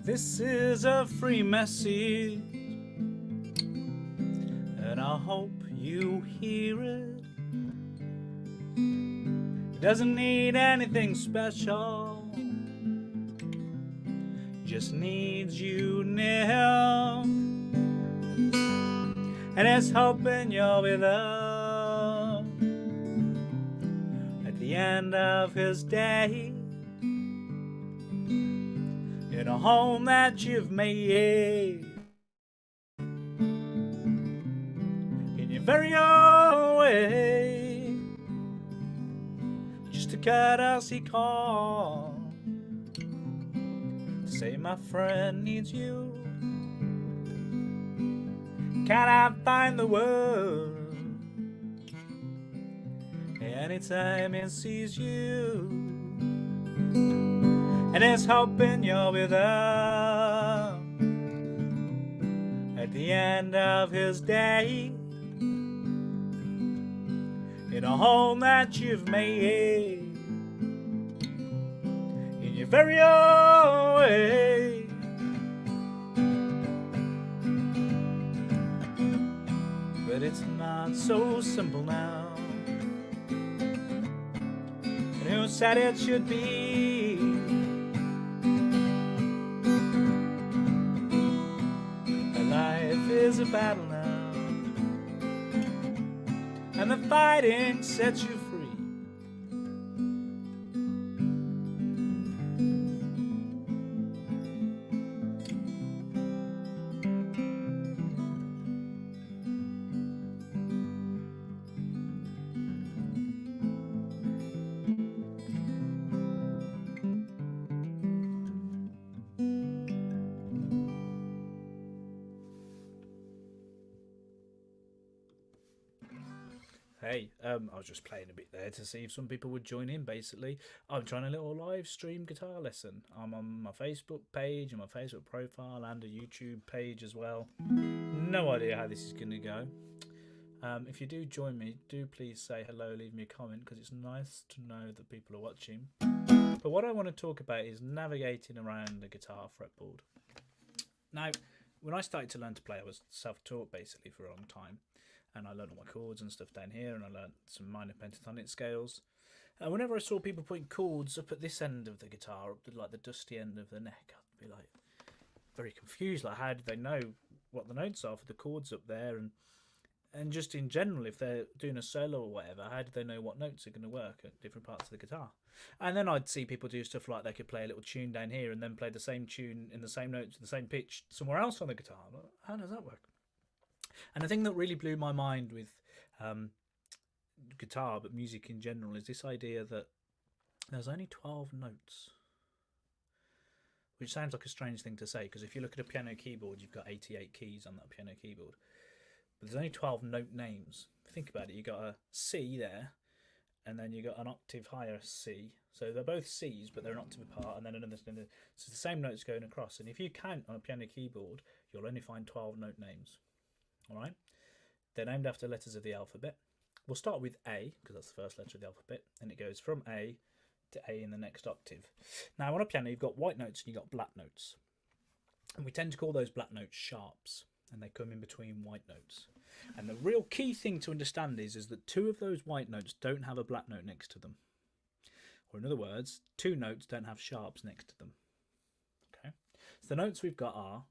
This is a free message, and I hope you hear it. It doesn't need anything special, just needs you near, and it's hoping you'll be there at the end of his day, in a home that you've made in your very own way. Just a courtesy call to say my friend needs you. Can I find the word anytime he sees you? And it's hoping you'll be there at the end of his day, in a home that you've made in your very own way. But it's not so simple now, and who said it should be? Life is a battle now, and the fighting sets you free. Hey, I was just playing a bit there to see if some people would join in, basically. I'm trying a little live stream guitar lesson. I'm on my Facebook page and my Facebook profile and a YouTube page as well. No idea how this is going to go. If you do join me, do please say hello, leave me a comment, because it's nice to know that people are watching. But what I want to talk about is navigating around a guitar fretboard. Now, when I started to learn to play, I was self-taught basically for a long time. And I learned all my chords and stuff down here, and I learned some minor pentatonic scales. And whenever I saw people putting chords up at this end of the guitar, up to like the dusty end of the neck, I'd be like very confused. Like, how do they know what the notes are for the chords up there? And just in general, if they're doing a solo or whatever, how do they know what notes are going to work at different parts of the guitar? And then I'd see people do stuff like they could play a little tune down here and then play the same tune in the same notes, the same pitch somewhere else on the guitar. How does that work? And the thing that really blew my mind with guitar, but music in general, is this idea that there's only 12 notes. Which sounds like a strange thing to say, because if you look at a piano keyboard, you've got 88 keys on that piano keyboard. But there's only 12 note names. Think about it, you've got a C there, and then you've got an octave higher C. So they're both C's, but they're an octave apart, and then another. So it's the same notes going across. And if you count on a piano keyboard, you'll only find 12 note names. All right, they're named after letters of the alphabet. We'll start with A, because that's the first letter of the alphabet, and it goes from A to A in the next octave. Now, on a piano, you've got white notes and you've got black notes. And we tend to call those black notes sharps, and they come in between white notes. And the real key thing to understand is that two of those white notes don't have a black note next to them. Or in other words, two notes don't have sharps next to them. Okay, so the notes we've got are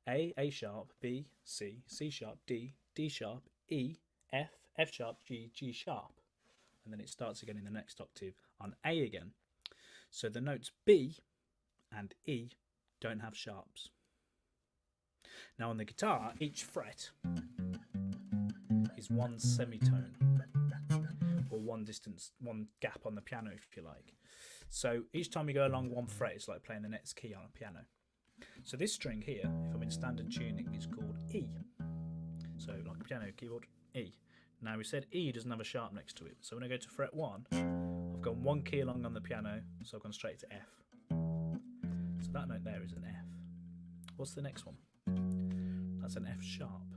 A sharp, B, C, C sharp, D, D sharp, E, F, F sharp, G, G sharp. And then it starts again in the next octave on A again. So the notes B and E don't have sharps. Now on the guitar, each fret is one semitone, or one gap on the piano, if you like. So each time you go along one fret, it's like playing the next key on a piano. So this string here, if I'm in standard tuning, is called E. So like a piano keyboard, E. Now we said E doesn't have a sharp next to it. So when I go to fret 1, I've gone one key along on the piano, so I've gone straight to F. So that note there is an F. What's the next one? That's an F sharp.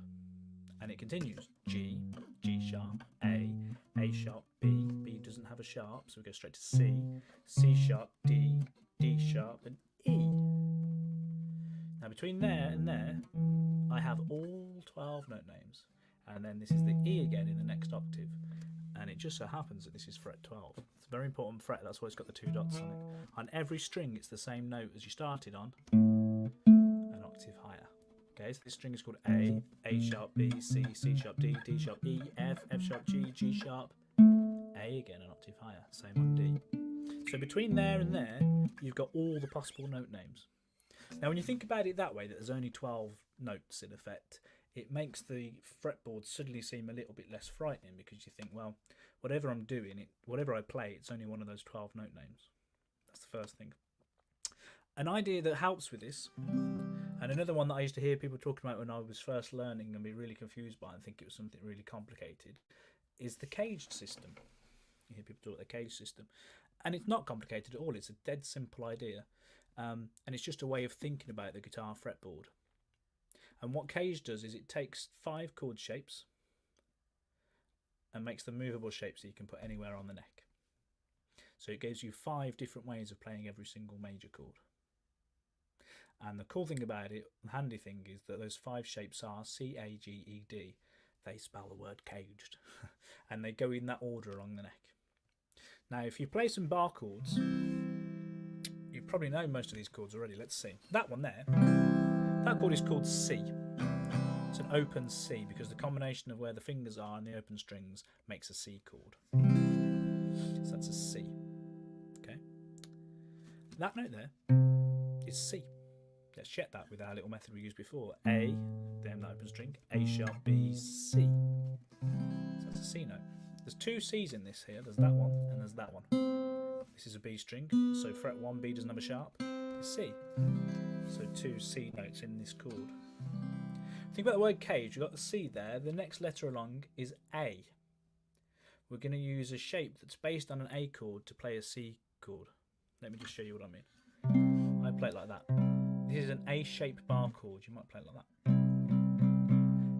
And it continues. G, G sharp, A sharp, B. B doesn't have a sharp, so we go straight to C, C sharp, D, D sharp, and E. between there and there, I have all 12 note names. And then this is the E again in the next octave. And it just so happens that this is fret 12. It's a very important fret, that's why it's got the 2 dots on it. On every string, it's the same note as you started on, an octave higher. Okay, so this string is called A, A sharp, B, C, C sharp, D, D sharp, E, F, F sharp, G, G sharp, A again, an octave higher, same on D. So between there and there, you've got all the possible note names. Now when you think about it that way, that there's only 12 notes in effect, it makes the fretboard suddenly seem a little bit less frightening, because you think, well, whatever I'm doing, whatever I play, it's only one of those 12 note names. That's the first thing. An idea that helps with this, and another one that I used to hear people talking about when I was first learning and be really confused by and think it was something really complicated, is the caged system. You hear people talk about the caged system. And it's not complicated at all, it's a dead simple idea. And it's just a way of thinking about the guitar fretboard. And what cage does is it takes 5 chord shapes and makes them movable shapes that you can put anywhere on the neck. So it gives you 5 different ways of playing every single major chord. And the cool thing about it, the handy thing, is that those 5 shapes are C, A, G, E, D. They spell the word caged. And they go in that order along the neck. Now if you play some bar chords, you probably know most of these chords already. Let's see. That one there, that chord is called C. It's an open C because the combination of where the fingers are and the open strings makes a C chord. So that's a C. Okay. That note there is C. Let's check that with our little method we used before. A, then the open string, A sharp, B, C. So that's a C note. There's 2 C's in this here. There's that one and there's that one. This is a B string, so fret 1, B doesn't have a sharp, it's C. So 2 C notes in this chord. Think about the word cage. You've got the C there. The next letter along is A. We're going to use a shape that's based on an A chord to play a C chord. Let me just show you what I mean. I play it like that. This is an A-shaped bar chord. You might play it like that.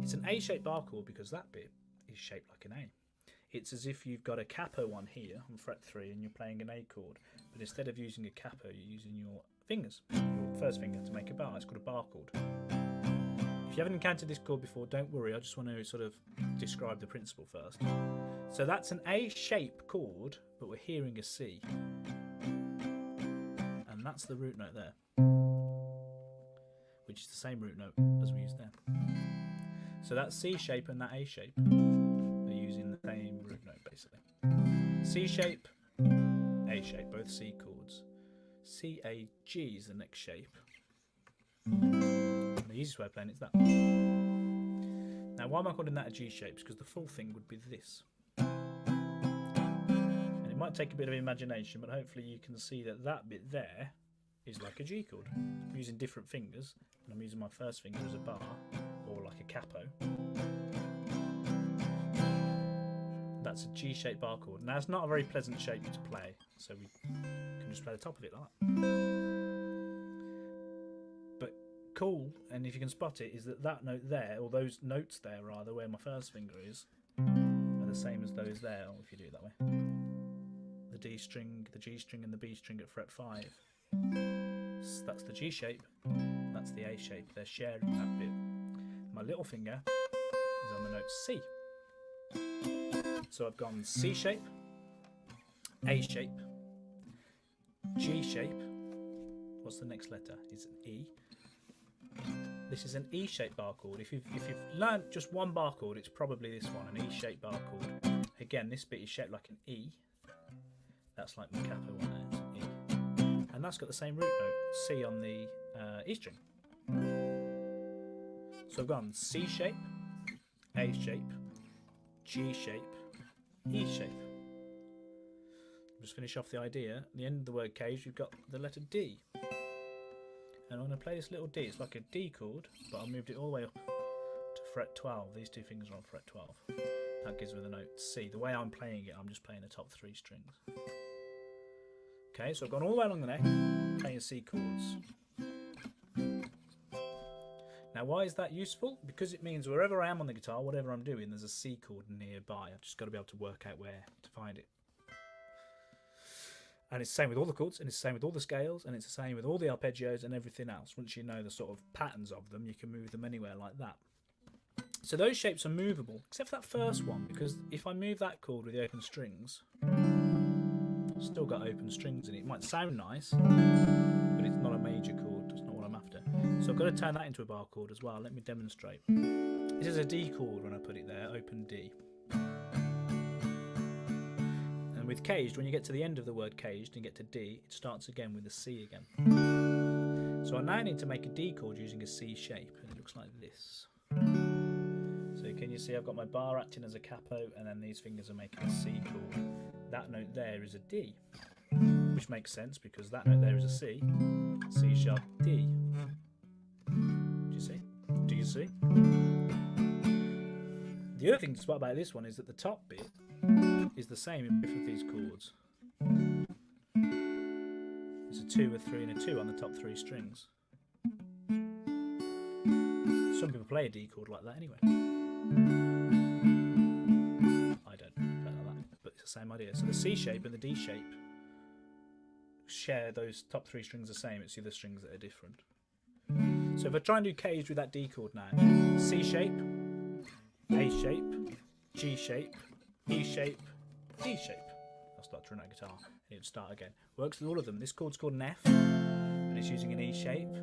It's an A-shaped bar chord because that bit is shaped like an A. It's as if you've got a capo one here on fret 3 and you're playing an A chord, but instead of using a capo, you're using your fingers, your first finger, to make a bar. It's called a bar chord. If you haven't encountered this chord before, don't worry, I just want to sort of describe the principle first. So that's an A-shaped chord, but we're hearing a C. And that's the root note there, which is the same root note as we used there. So that C shape and that A shape are using the same root note basically. C shape, A shape, both C chords. C, A, G is the next shape. And the easiest way of playing it is that. Now why am I calling that a G shape? Because the full thing would be this. And it might take a bit of imagination, but hopefully you can see that that bit there is like a G chord. I'm using different fingers, and I'm using my first finger as a bar, or like a capo. That's a G-shaped bar chord. Now it's not a very pleasant shape to play, so we can just play the top of it like that. But cool, and if you can spot it, is that that note there, or those notes there rather, where my first finger is, are the same as those there, or if you do it that way. The D string, the G string and the B string at fret 5. So that's the G shape, that's the A shape, they're sharing that bit. My little finger is on the note C. So I've gone C shape, A shape, G shape. What's the next letter? It's an E. This is an E-shaped bar chord. If you've learned just one bar chord, it's probably this one, an E-shaped bar chord. Again, this bit is shaped like an E. That's like the capo one there, it's an E. And that's got the same root note, C on the E string. So I've gone C shape, A shape, G shape, E shape. Just finish off the idea. At the end of the word cage, you've got the letter D. And I'm going to play this little D. It's like a D chord, but I moved it all the way up to fret 12. These 2 fingers are on fret 12. That gives me the note C. The way I'm playing it, I'm just playing the top 3 strings. Okay, so I've gone all the way along the neck, playing C chords. Now why is that useful? Because it means wherever I am on the guitar, whatever I'm doing, there's a C chord nearby. I've just got to be able to work out where to find it. And it's the same with all the chords, and it's the same with all the scales, and it's the same with all the arpeggios and everything else. Once you know the sort of patterns of them, you can move them anywhere like that. So those shapes are movable, except for that first one, because if I move that chord with the open strings, still got open strings in it. It might sound nice, but it's not a major chord. It's not what I'm after. So I've got to turn that into a bar chord as well. Let me demonstrate. This is a D chord when I put it there, open D. With caged, when you get to the end of the word caged and get to D, it starts again with a C again. So I now need to make a D chord using a C shape, and it looks like this. So can you see I've got my bar acting as a capo, and then these fingers are making a C chord. That note there is a D, which makes sense because that note there is a C. C sharp D. Do you see? Do you see? The other thing to spot about this one is that the top bit is the same in both of these chords. It's a 2, a 3 and a 2 on the top 3 strings. Some people play a D chord like that anyway. I don't play like that, but it's the same idea. So the C shape and the D shape share those top 3 strings the same, it's the other strings that are different. So if I try and do caged with that D chord now, C shape, A shape, G shape, E shape, D shape. I'll start trying that guitar and it would start again. Works with all of them. This chord's called an F and it's using an E shape.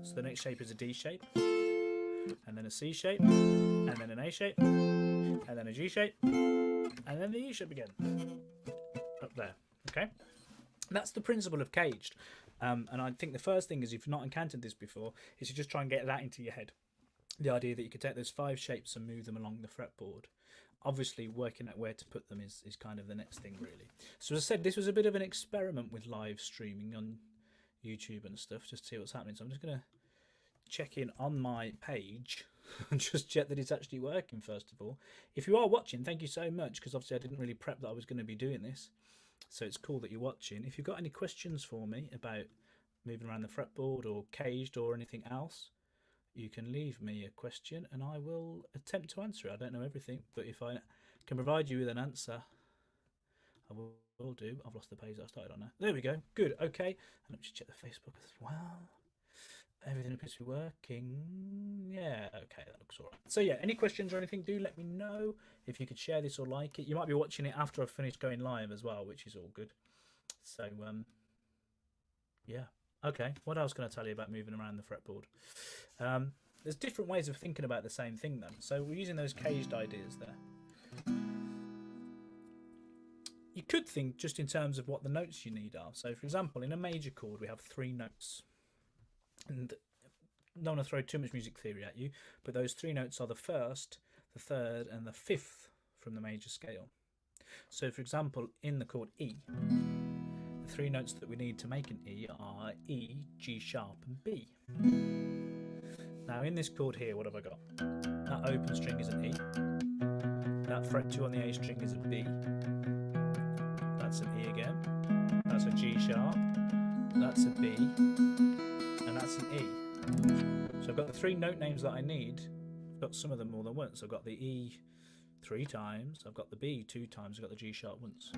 So the next shape is a D shape, and then a C shape, and then an A shape, and then a G shape, and then the E shape again. Up there. Okay? That's the principle of caged. And I think the first thing is, if you've not encountered this before, is to just try and get that into your head. The idea that you could take those 5 shapes and move them along the fretboard. Obviously, working out where to put them is kind of the next thing, really. So as I said, this was a bit of an experiment with live streaming on YouTube and stuff, just to see what's happening. So I'm just going to check in on my page and just check that it's actually working, first of all. If you are watching, thank you so much, because obviously I didn't really prep that I was going to be doing this. So it's cool that you're watching. If you've got any questions for me about moving around the fretboard or caged or anything else, you can leave me a question and I will attempt to answer it. I don't know everything, but if I can provide you with an answer, I will do. I've lost the page that I started on now. There we go. Good. Okay. And let me just check the Facebook as well. Everything appears to be working. Yeah. Okay. That looks all right. So yeah, any questions or anything, do let me know. If you could share this or like it. You might be watching it after I've finished going live as well, which is all good. So, yeah. Okay, what else can I tell you about moving around the fretboard? There's different ways of thinking about the same thing then. So we're using those caged ideas there. You could think just in terms of what the notes you need are. So for example, in a major chord we have 3 notes. And don't want to throw too much music theory at you, but those 3 notes are the 1st, the 3rd and the 5th from the major scale. So for example, in the chord E, the 3 notes that we need to make an E are E, G sharp and B. Now in this chord here, what have I got? That open string is an E. That fret 2 on the A string is a B. That's an E again. That's a G sharp. That's a B. And that's an E. So I've got the 3 note names that I need. I've got some of them more than once. I've got the E 3 times. I've got the B 2 times. I've got the G sharp once.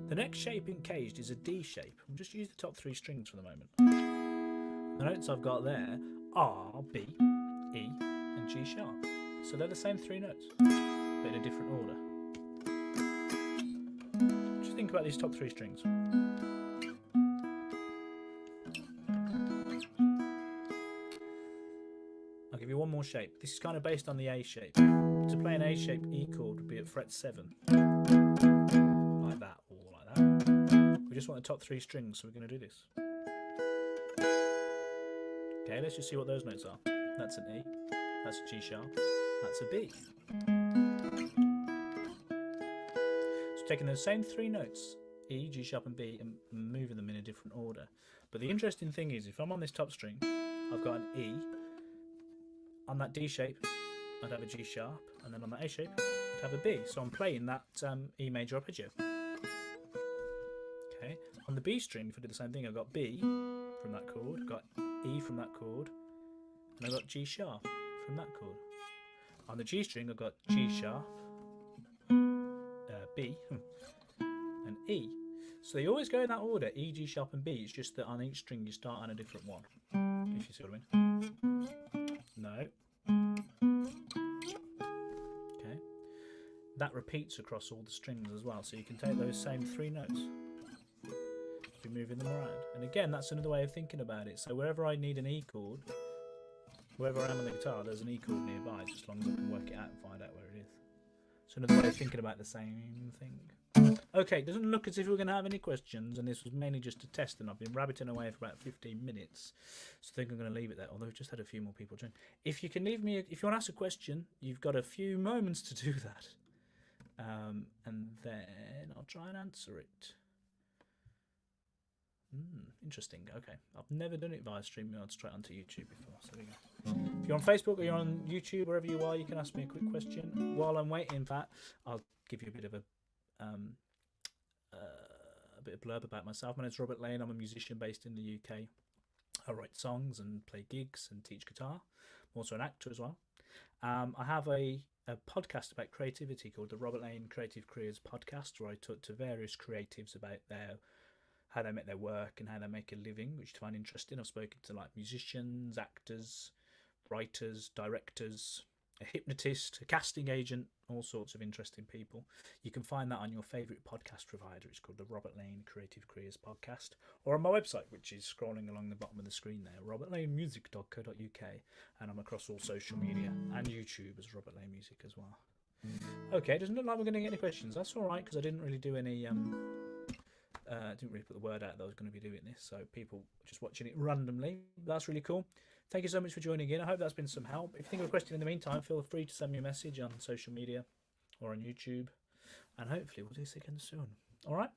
The next shape in caged is a D shape. We'll just use the top 3 strings for the moment. The notes I've got there are B, E and G sharp. So they're the same 3 notes, but in a different order. Just think about these top 3 strings. I'll give you one more shape. This is kind of based on the A shape. To play an A shape E chord would be at fret 7. Like that, or like that. We just want the top 3 strings, so we're going to do this. Okay, let's just see what those notes are. That's an E, that's a G sharp, that's a B. So taking those same 3 notes, E, G sharp and B, and moving them in a different order. But the interesting thing is, if I'm on this top string, I've got an E. On that D shape, I'd have a G sharp, and then on that A shape, I'd have a B. So I'm playing that E major arpeggio. Okay, on the B string, if I did the same thing, I've got B from that chord, I've got E from that chord, and I've got G sharp from that chord. On the G string, I've got G sharp, B, and E. So they always go in that order, E, G sharp and B. It's just that on each string you start on a different one, if you see what I mean. No. Okay. That repeats across all the strings as well, so you can take those same 3 notes, be moving them around. And again, that's another way of thinking about it. So wherever I need an E chord, wherever I am on the guitar, there's an E chord nearby, just as long as I can work it out and find out where it is. So another way of thinking about the same thing. Okay, it doesn't look as if we're going to have any questions, and this was mainly just a test, and I've been rabbiting away for about 15 minutes, so I think I'm going to leave it there, although we've just had a few more people join. If you can leave me, if you want to ask a question, you've got a few moments to do that, and then I'll try and answer it. Interesting. Okay, I've never done it via StreamYard straight onto YouTube before, so there you go. If you're on Facebook or you're on YouTube, wherever you are, you can ask me a quick question. While I'm waiting for that, I'll give you a bit of a blurb about myself. My name's Robert Lane. I'm a musician based in the UK. I write songs and play gigs and teach guitar. I'm also an actor as well. I have a podcast about creativity called the Robert Lane Creative Careers Podcast, where I talk to various creatives about how they make their work and how they make a living, which I find interesting. I've spoken to like musicians, actors, writers, directors, a hypnotist, a casting agent, all sorts of interesting people. You can find that on your favourite podcast provider. It's called the Robert Lane Creative Careers Podcast, or on my website, which is scrolling along the bottom of the screen there, robertlanemusic.co.uk, and I'm across all social media and YouTube as Robert Lane Music as well. Okay, it doesn't look like we're going to get any questions. That's all right, because I didn't really do any didn't really put the word out that I was going to be doing this, so people just watching it randomly. That's really cool. Thank you so much for joining in. I hope that's been some help. If you think of a question in the meantime, feel free to send me a message on social media or on YouTube, and hopefully we'll do this again soon. All right.